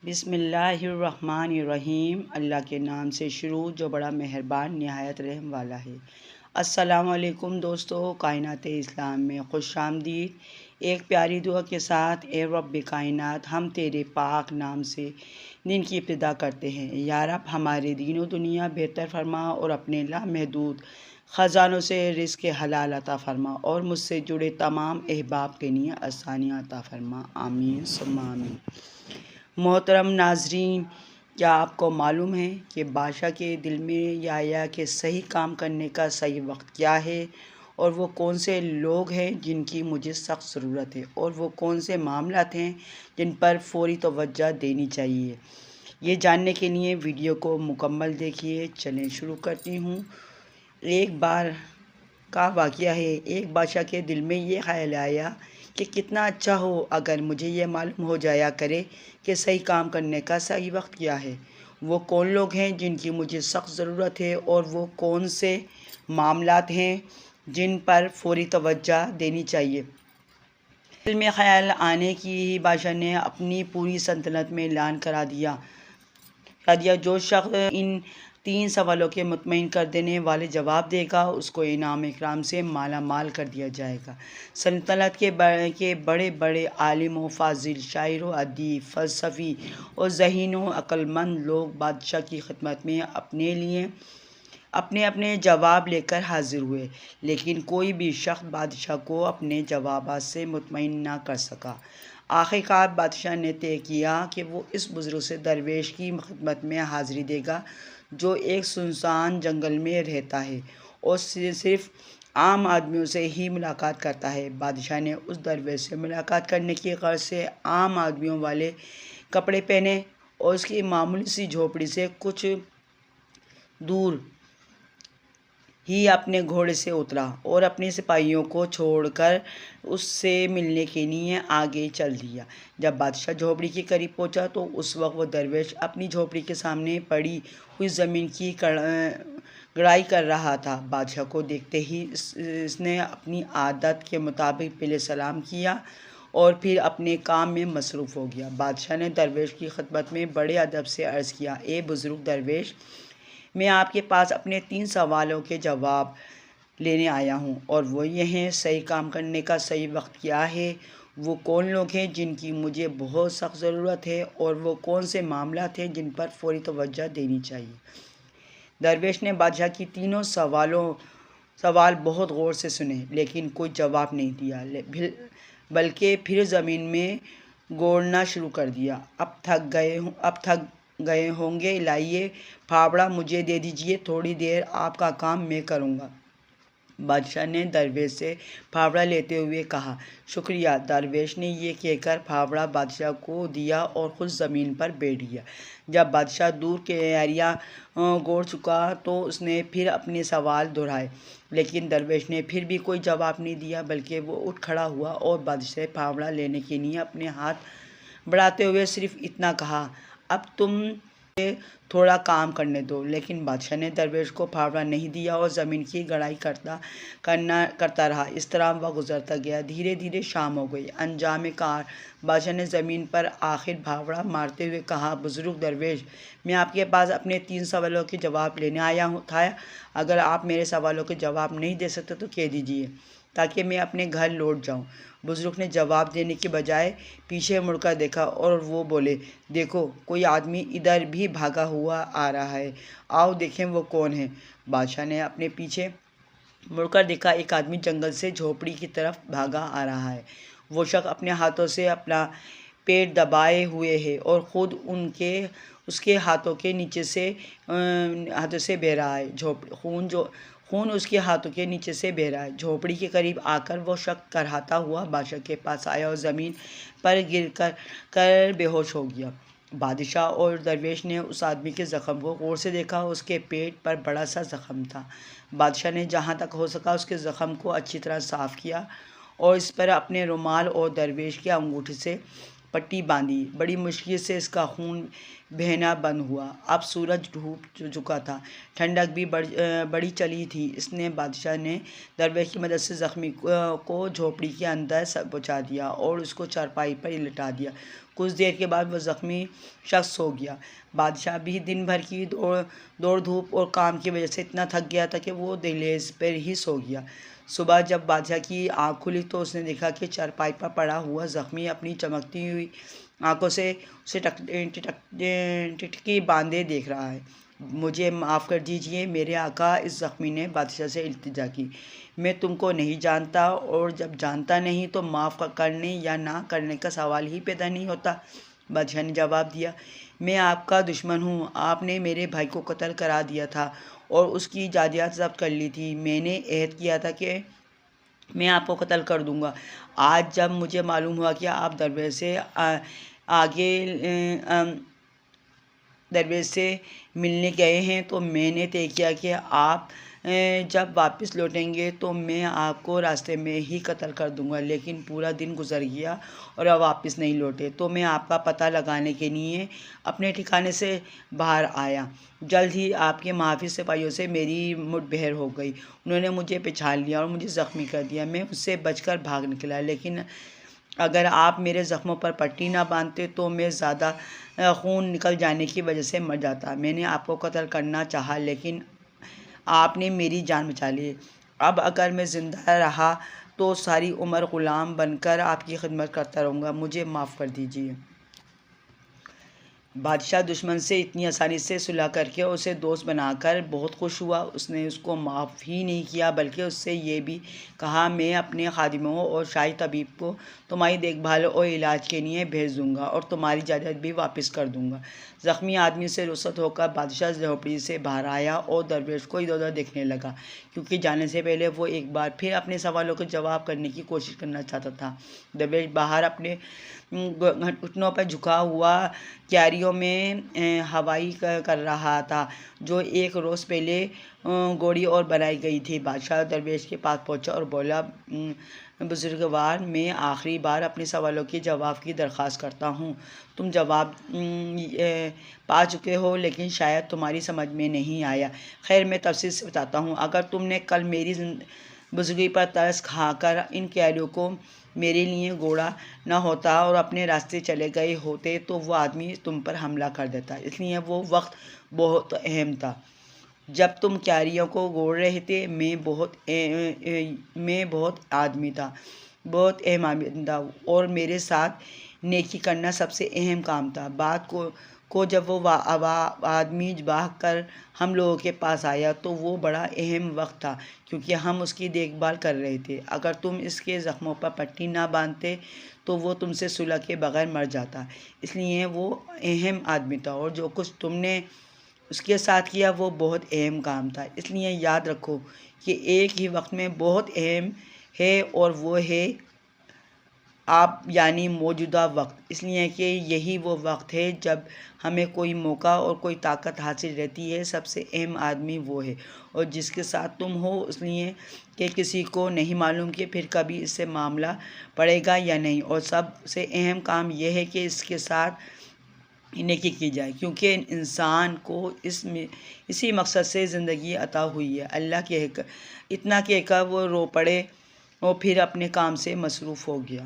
بسم اللہ الرحمن الرحیم۔ اللہ کے نام سے شروع جو بڑا مہربان نہایت رحم والا ہے۔ السلام علیکم دوستو، کائنات اسلام میں خوش آمدید۔ ایک پیاری دعا کے ساتھ، اے رب کائنات، ہم تیرے پاک نام سے دن کی ابتدا کرتے ہیں۔ یا رب، ہمارے دین و دنیا بہتر فرما اور اپنے لامحدود خزانوں سے رزق حلال عطا فرما اور مجھ سے جڑے تمام احباب کے لیے آسانیاں عطا فرما، آمین ثم آمین۔ محترم ناظرین، کیا آپ کو معلوم ہے کہ بادشاہ کے دل میں یہ آیا کہ صحیح کام کرنے کا صحیح وقت کیا ہے، اور وہ کون سے لوگ ہیں جن کی مجھے سخت ضرورت ہے، اور وہ کون سے معاملات ہیں جن پر فوری توجہ دینی چاہیے؟ یہ جاننے کے لیے ویڈیو کو مکمل دیکھیے۔ چلیں شروع کرتی ہوں۔ ایک بار کا واقعہ ہے، ایک بادشاہ کے دل میں یہ خیال آیا کہ کتنا اچھا ہو اگر مجھے یہ معلوم ہو جایا کرے کہ صحیح کام کرنے کا صحیح وقت کیا ہے، وہ کون لوگ ہیں جن کی مجھے سخت ضرورت ہے، اور وہ کون سے معاملات ہیں جن پر فوری توجہ دینی چاہیے۔ دل میں خیال آنے کی ہی بادشاہ نے اپنی پوری سلطنت میں اعلان کرا دیا، جو شخص ان 3 سوالوں کے مطمئن کر دینے والے جواب دے گا، اس کو انعام اکرام سے مالا مال کر دیا جائے گا۔ سلطنت کے بڑے بڑے عالم و فاضل، شاعر و ادیب، فلسفی اور ذہین و عقل مند لوگ بادشاہ کی خدمت میں اپنے اپنے جواب لے کر حاضر ہوئے، لیکن کوئی بھی شخص بادشاہ کو اپنے جوابات سے مطمئن نہ کر سکا۔ آخر کار بادشاہ نے طے کیا کہ وہ اس بزرگ سے درویش کی خدمت میں حاضری دے گا جو ایک سنسان جنگل میں رہتا ہے اور صرف عام آدمیوں سے ہی ملاقات کرتا ہے۔ بادشاہ نے اس درویش سے ملاقات کرنے کی غرض سے عام آدمیوں والے کپڑے پہنے اور اس کی معمولی سی جھوپڑی سے کچھ دور ہی اپنے گھوڑے سے اترا اور اپنے سپاہیوں کو چھوڑ کر اس سے ملنے کے لیے آگے چل دیا۔ جب بادشاہ جھوپڑی کے قریب پہنچا تو اس وقت وہ درویش اپنی جھوپڑی کے سامنے پڑی ہوئی زمین کی گڑائی کر رہا تھا۔ بادشاہ کو دیکھتے ہی اس نے اپنی عادت کے مطابق پہلے سلام کیا اور پھر اپنے کام میں مصروف ہو گیا۔ بادشاہ نے درویش کی خدمت میں بڑے ادب سے عرض کیا، اے بزرگ درویش، میں آپ کے پاس اپنے 3 سوالوں کے جواب لینے آیا ہوں، اور وہ یہ ہیں: صحیح کام کرنے کا صحیح وقت کیا ہے، وہ کون لوگ ہیں جن کی مجھے بہت سخت ضرورت ہے، اور وہ کون سے معاملات ہیں جن پر فوری توجہ دینی چاہیے۔ درویش نے بادشاہ کی تینوں سوال بہت غور سے سنے، لیکن کوئی جواب نہیں دیا، بلکہ پھر زمین میں گوڑنا شروع کر دیا۔ اب تھک گئے ہوں گے، لائیے پھاوڑا مجھے دے دیجیے، تھوڑی دیر آپ کا کام میں کروں گا۔ بادشاہ نے درویش سے پھاوڑا لیتے ہوئے کہا، شکریہ۔ درویش نے یہ کہہ کر پھاوڑا بادشاہ کو دیا اور خود زمین پر بیٹھ گیا۔ جب بادشاہ دور کے ایریا گھوڑ چکا تو اس نے پھر اپنے سوال دہرائے، لیکن درویش نے پھر بھی کوئی جواب نہیں دیا، بلکہ وہ اٹھ کھڑا ہوا اور بادشاہ سے پھاوڑا لینے کے لیے اپنے ہاتھ بڑھاتے ہوئے صرف اتنا کہا، اب تم مجھے تھوڑا کام کرنے دو۔ لیکن بادشاہ نے درویش کو پھاوڑا نہیں دیا اور زمین کی گڑائی کرتا رہا۔ اس طرح وقت گزرتا گیا، دھیرے دھیرے شام ہو گئی۔ انجام کار بادشاہ نے زمین پر آخر پھاوڑا مارتے ہوئے کہا، بزرگ درویش، میں آپ کے پاس اپنے 3 سوالوں کے جواب لینے آیا تھا، اگر آپ میرے سوالوں کے جواب نہیں دے سکتے تو کہہ دیجیے تاکہ میں اپنے گھر لوٹ جاؤں۔ بزرگ نے جواب دینے کے بجائے پیچھے مڑ کر دیکھا اور وہ بولے، دیکھو کوئی آدمی ادھر بھی بھاگا ہوا آ رہا ہے، آؤ دیکھیں وہ کون ہے۔ بادشاہ نے اپنے پیچھے مڑ کر دیکھا، ایک آدمی جنگل سے جھوپڑی کی طرف بھاگا آ رہا ہے۔ وہ شخص اپنے ہاتھوں سے اپنا پیٹ دبائے ہوئے ہے اور خود اس کے ہاتھوں کے نیچے سے بہہ رہا ہے، خون اس کے ہاتھوں کے نیچے سے بہہ رہا ہے۔ جھوپڑی کے قریب آ کر وہ شخص کرہاتا ہوا بادشاہ کے پاس آیا اور زمین پر گر کر بے ہوش ہو گیا۔ بادشاہ اور درویش نے اس آدمی کے زخم کو غور سے دیکھا، اس کے پیٹ پر بڑا سا زخم تھا۔ بادشاہ نے جہاں تک ہو سکا اس کے زخم کو اچھی طرح صاف کیا اور اس پر اپنے رومال اور درویش کی انگوٹھی سے پٹی باندھی۔ بڑی مشکل سے اس کا خون بہنا بند ہوا۔ اب سورج ڈوب چکا تھا، ٹھنڈک بھی بڑی چلی تھی۔ اس نے بادشاہ نے درویش کی مدد سے زخمی کو جھوپڑی کے اندر پہنچا دیا اور اس کو چارپائی پر لٹا دیا۔ کچھ دیر کے بعد وہ زخمی شخص سو گیا۔ بادشاہ بھی دن بھر کی دوڑ دھوپ اور کام کی وجہ سے اتنا تھک گیا تھا کہ وہ دہلیز پر ہی سو گیا۔ صبح جب بادشاہ کی آنکھ کھلی تو اس نے دیکھا کہ چارپائی پر پڑا ہوا زخمی اپنی چمکتی ہوئی آنکھوں سے اسے ٹٹکی باندھے دیکھ رہا ہے۔ مجھے معاف کر دیجیے میرے آقا، اس زخمی نے بادشاہ سے التجا کی۔ میں تم کو نہیں جانتا، اور جب جانتا نہیں تو معاف کرنے یا نہ کرنے کا سوال ہی پیدا نہیں ہوتا۔ بادشاہ نے جواب دیا، میں آپ کا دشمن ہوں۔ آپ نے میرے بھائی کو قتل کرا دیا تھا اور اس کی جائیداد ضبط کر لی تھی۔ میں نے عہد کیا تھا کہ میں آپ کو قتل کر دوں گا۔ آج جب مجھے معلوم ہوا کہ آپ درویش سے ملنے گئے ہیں تو میں نے طے کیا کہ آپ جب واپس لوٹیں گے تو میں آپ کو راستے میں ہی قتل کر دوں گا۔ لیکن پورا دن گزر گیا اور آپ واپس نہیں لوٹے، تو میں آپ کا پتہ لگانے کے لیے اپنے ٹھکانے سے باہر آیا۔ جلد ہی آپ کے محافظ سپاہیوں سے میری مٹ بھیڑ ہو گئی۔ انہوں نے مجھے پہچان لیا اور مجھے زخمی کر دیا۔ میں اس سے بچ کر بھاگ نکلا، لیکن اگر آپ میرے زخموں پر پٹی نہ باندھتے تو میں زیادہ خون نکل جانے کی وجہ سے مر جاتا۔ میں نے آپ کو قتل کرنا چاہا لیکن آپ نے میری جان بچا لی۔ اب اگر میں زندہ رہا تو ساری عمر غلام بن کر آپ کی خدمت کرتا رہوں گا، مجھے معاف کر دیجیے۔ بادشاہ دشمن سے اتنی آسانی سے صلح کر کے اسے دوست بنا کر بہت خوش ہوا۔ اس نے اس کو معاف ہی نہیں کیا بلکہ اس سے یہ بھی کہا، میں اپنے خادموں اور شاہی طبیب کو تمہاری دیکھ بھال اور علاج کے لیے بھیج دوں گا اور تمہاری جائیداد بھی واپس کر دوں گا۔ زخمی آدمی سے رخصت ہو کر بادشاہ جھوپڑی سے باہر آیا اور درویش کو ادھر ادھر دیکھنے لگا، کیونکہ جانے سے پہلے وہ ایک بار پھر اپنے سوالوں کا جواب کرنے کی کوشش کرنا چاہتا تھا۔ درویش باہر اپنے گھٹنوں پر جھکا ہوا کیاریوں میں ہوائی کر رہا تھا جو ایک روز پہلے گوڑی اور بنائی گئی تھی۔ بادشاہ درویش کے پاس پہنچا اور بولا، بزرگوار، میں آخری بار اپنے سوالوں کے جواب کی درخواست کرتا ہوں۔ تم جواب پا چکے ہو لیکن شاید تمہاری سمجھ میں نہیں آیا۔ خیر، میں تفصیل سے بتاتا ہوں۔ اگر تم نے کل میری بزرگی پر ترس کھا کر ان کیاریوں کو میرے لیے گوڑا نہ ہوتا اور اپنے راستے چلے گئے ہوتے تو وہ آدمی تم پر حملہ کر دیتا، اس لیے وہ وقت بہت اہم تھا۔ جب تم کیاریوں کو گوڑ رہے تھے میں بہت اہم آدمی تھا اور میرے ساتھ نیکی کرنا سب سے اہم کام تھا۔ بات کو جب وہ آدمی بھاگ کر ہم لوگوں کے پاس آیا تو وہ بڑا اہم وقت تھا کیونکہ ہم اس کی دیکھ بھال کر رہے تھے۔ اگر تم اس کے زخموں پر پٹی نہ باندھتے تو وہ تم سے صلح کے بغیر مر جاتا، اس لیے وہ اہم آدمی تھا اور جو کچھ تم نے اس کے ساتھ کیا وہ بہت اہم کام تھا۔ اس لیے یاد رکھو کہ ایک ہی وقت میں بہت اہم ہے اور وہ ہے آپ یعنی موجودہ وقت، اس لیے کہ یہی وہ وقت ہے جب ہمیں کوئی موقع اور کوئی طاقت حاصل رہتی ہے۔ سب سے اہم آدمی وہ ہے اور جس کے ساتھ تم ہو، اس لیے کہ کسی کو نہیں معلوم کہ پھر کبھی اس سے معاملہ پڑے گا یا نہیں، اور سب سے اہم کام یہ ہے کہ اس کے ساتھ نیکی کی جائے، کیونکہ انسان کو اسی مقصد سے زندگی عطا ہوئی ہے۔ اللہ کے اتنا کہہ کر وہ رو پڑے اور پھر اپنے کام سے مصروف ہو گیا۔